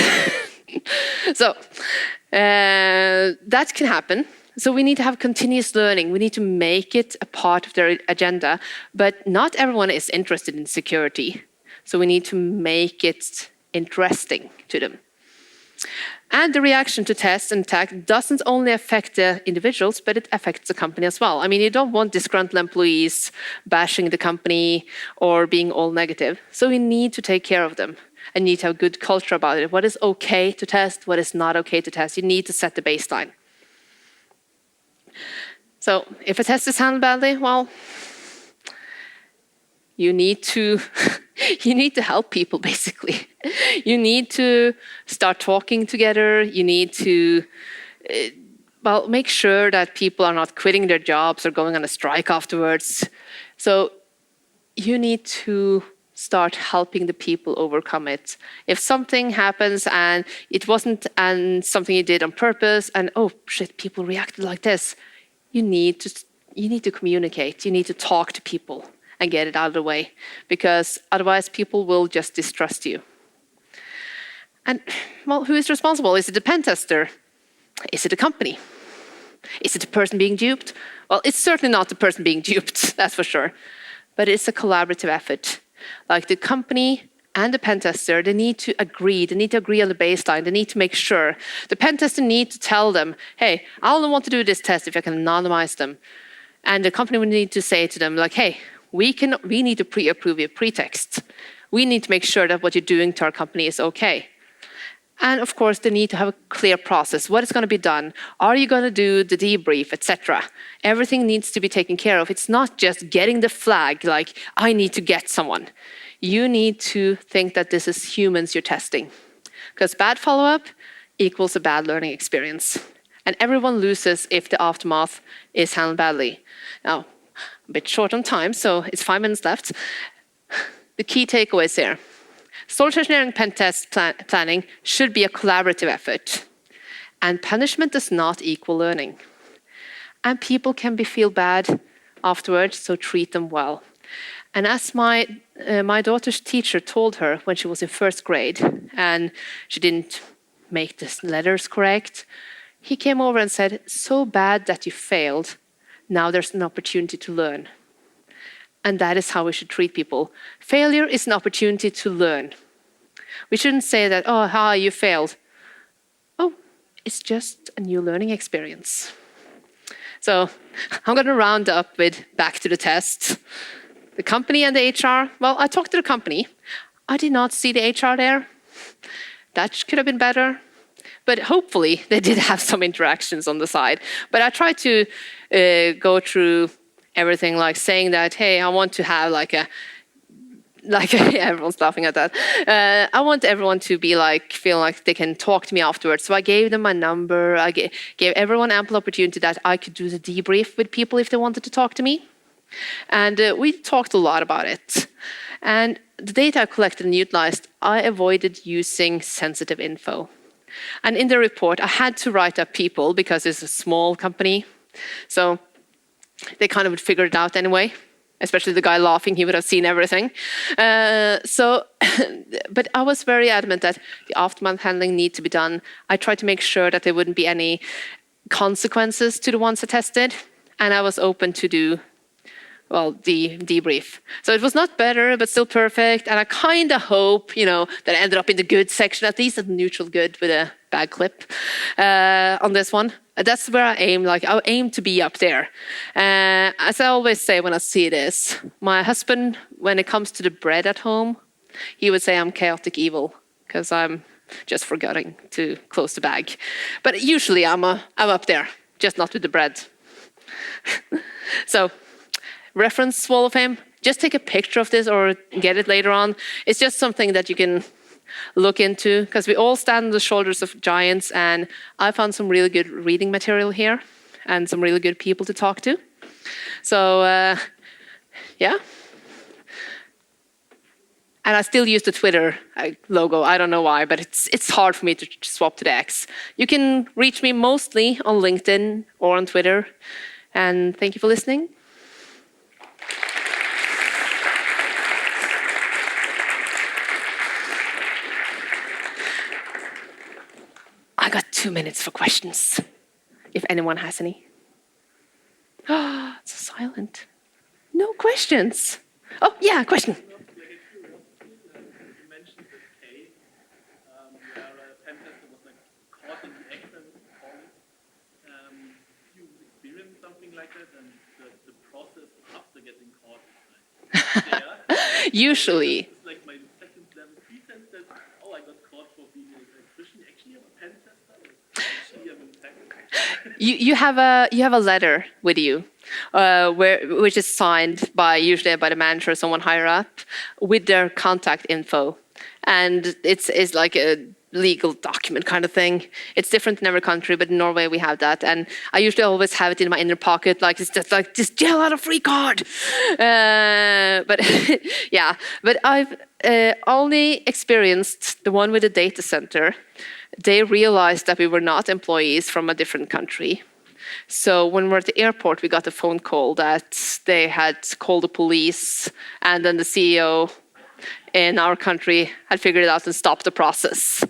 can happen. So we need to have continuous learning. We need to make it a part of their agenda. But not everyone is interested in security. So we need to make it interesting to them. And the reaction to tests and attack doesn't only affect the individuals, but it affects the company as well. I mean, you don't want disgruntled employees bashing the company or being all negative. So we need to take care of them and need to have good culture about it. What is okay to test? What is not okay to test? You need to set the baseline. So if a test is handled badly, well, you need to help people, basically. You need to start talking together. You need to make sure that people are not quitting their jobs or going on a strike afterwards. So you need to start helping the people overcome it. If something happens and it wasn't something you did on purpose, and oh shit, people reacted like this, you need to communicate. You need to talk to people and get it out of the way, because otherwise people will just distrust you. And, well, who is responsible? Is it the pen tester? Is it the company? Is it the person being duped? Well, it's certainly not the person being duped, that's for sure. But it's a collaborative effort. Like the company and the pen tester, they need to agree. They need to agree on the baseline. They need to make sure. The pen tester needs to tell them, hey, I only want to do this test if I can anonymize them. And the company would need to say to them, like, hey, we need to pre-approve your pretext. We need to make sure that what you're doing to our company is okay. And of course, they need to have a clear process. What is going to be done? Are you going to do the debrief, etc.? Everything needs to be taken care of. It's not just getting the flag, like, I need to get someone. you need to think that this is humans you're testing. Because bad follow-up equals a bad learning experience. And everyone loses if the aftermath is handled badly. Now, a bit short on time, so it's 5 minutes left. The key takeaways here. Social engineering pen test planning should be a collaborative effort. And punishment does not equal learning. And people can feel bad afterwards, so treat them well. And as my daughter's teacher told her when she was in first grade, and she didn't make the letters correct, he came over and said, "So bad that you failed. Now there's an opportunity to learn." And that is how we should treat people. Failure is an opportunity to learn. We shouldn't say that, "Oh, you failed." Oh, it's just a new learning experience. So I'm going to round up with back to the test. The company and the HR, well, I talked to the company. I did not see the HR there. That could have been better. But hopefully they did have some interactions on the side. But I tried to go through everything, like saying that, hey, I want to have everyone's laughing at that. I want everyone to be feel like they can talk to me afterwards. So I gave them my number. I gave everyone ample opportunity that I could do the debrief with people if they wanted to talk to me. And we talked a lot about it. And the data I collected and utilized, I avoided using sensitive info. And in the report, I had to write up people because it's a small company. So they kind of would figure it out anyway. Especially the guy laughing, he would have seen everything. But I was very adamant that the aftermath handling need to be done. I tried to make sure that there wouldn't be any consequences to the ones I tested. And I was open to do, the debrief. So it was not better, but still perfect. And I kind of hope, that I ended up in the good section, at least a neutral good with a bad clip on this one. That's where I aim. I aim to be up there. As I always say when I see this, my husband, when it comes to the bread at home, he would say I'm chaotic evil because I'm just forgetting to close the bag. But usually I'm up there, just not with the bread. So, reference Wall of Fame. Just take a picture of this or get it later on. It's just something that you can look into, because we all stand on the shoulders of giants, and I found some really good reading material here and some really good people to talk to. So, yeah. And I still use the Twitter logo. I don't know why, but it's hard for me to swap to the X. You can reach me mostly on LinkedIn or on Twitter. And thank you for listening. I got 2 minutes for questions, if anyone has any. Oh, it's so silent. No questions. Oh, yeah, question. You mentioned this case where a pen tester was caught in the act and calling. You experienced something like that, and the process after getting caught is there. Usually. It's like my second level defense that, I got caught for being a Christian. Actually, I'm a pen tester. Actually, I'm in tech. You have a letter with you, which is signed usually by the manager or someone higher up, with their contact info, and it's like a legal document kind of thing. It's different in every country, but in Norway we have that, and I usually always have it in my inner pocket, like it's just like this jail out a free card. But yeah, but I've only experienced the one with the data center. They realized that we were not employees from a different country. So when we were at the airport, we got a phone call that they had called the police, and then the CEO in our country had figured it out and stopped the process.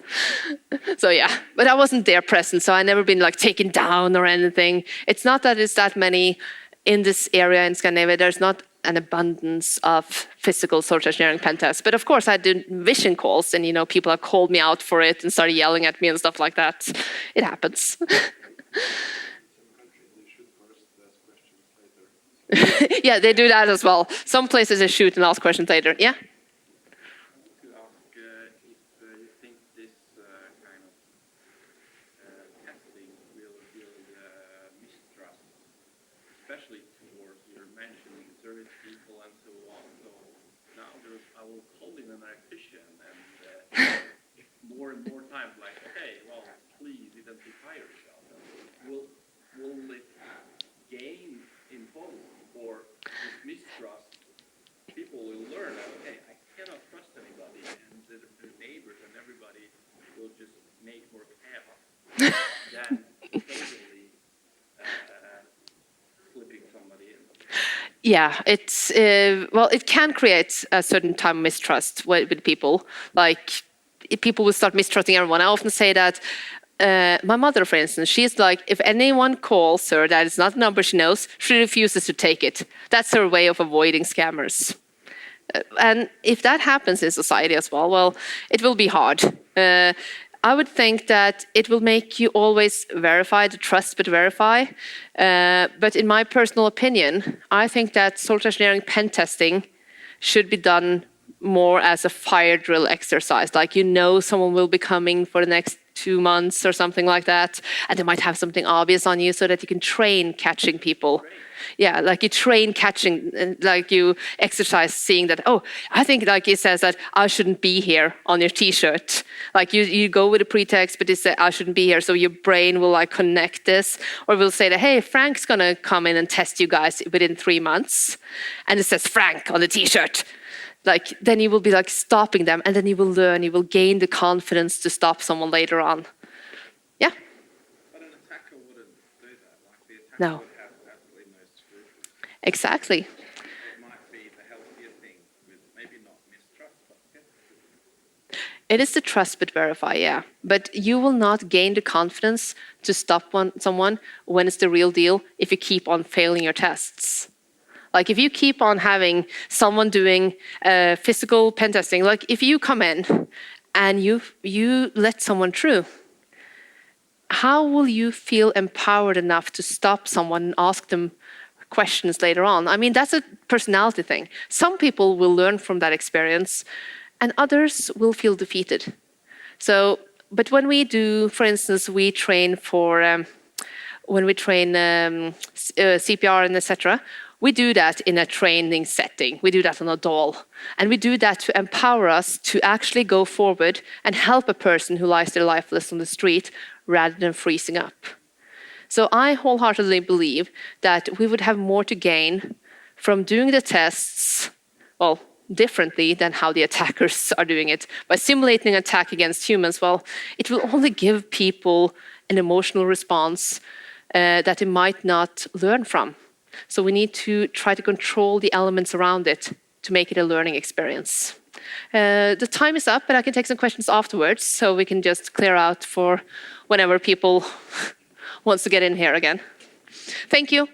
So yeah, but I wasn't there present, so I never been taken down or anything. It's not that it's that many in this area in Scandinavia. There's not an abundance of physical social engineering pen tests. But of course, I did vision calls, and people have called me out for it and started yelling at me and stuff like that. It happens. Yeah, they do that as well. Some places they shoot and ask questions later. Yeah. To ask if you think this kind of testing will build mistrust, especially towards your mentioning service people and so on. So now there I will call in an electrician and more and more times like, okay, well, please identify yourself. Will it gain in policy or this mistrust? People will learn that, okay, I cannot trust anybody, and the neighbors and everybody will just make more chaos than totally slipping somebody in. Yeah, it's well, it can create a certain time mistrust with people. Like people will start mistrusting everyone. I often say that my mother, for instance, she's like, if anyone calls her that is not a number she knows, she refuses to take it. That's her way of avoiding scammers. And if that happens in society as well, well, it will be hard. I would think that it will make you always verify, the trust but verify. But in my personal opinion, I think that social engineering pen testing should be done more as a fire drill exercise. Like, you know, someone will be coming for the next 2 months or something like that, and they might have something obvious on you so that you can train catching people. Yeah, like you train catching, like you exercise seeing that, oh, I think like it says that I shouldn't be here on your t-shirt. Like you go with a pretext, but it says I shouldn't be here. So your brain will like connect this, or will say that, hey, Frank's gonna come in and test you guys within 3 months. And it says Frank on the t-shirt. Like then you will be like stopping them, and then you will learn, you will gain the confidence to stop someone later on. Yeah? But an attacker wouldn't do that. Like the attacker No. would have absolutely no scruples. Exactly. It might be the healthier thing with maybe not mistrust, but skepticism. It is the trust but verify, yeah. But you will not gain the confidence to stop someone when it's the real deal if you keep on failing your tests. Like if you keep on having someone doing physical pen testing, like if you come in and you let someone through, how will you feel empowered enough to stop someone and ask them questions later on? I mean, that's a personality thing. Some people will learn from that experience, and others will feel defeated. So, but when we do, for instance, we train for, when we train CPR and etc., we do that in a training setting. We do that on a doll. And we do that to empower us to actually go forward and help a person who lies there lifeless on the street rather than freezing up. So I wholeheartedly believe that we would have more to gain from doing the tests, well, differently than how the attackers are doing it. By simulating an attack against humans, well, it will only give people an emotional response that they might not learn from. So we need to try to control the elements around it to make it a learning experience. The time is up, but I can take some questions afterwards, so we can just clear out for whenever people wants to get in here again. Thank you.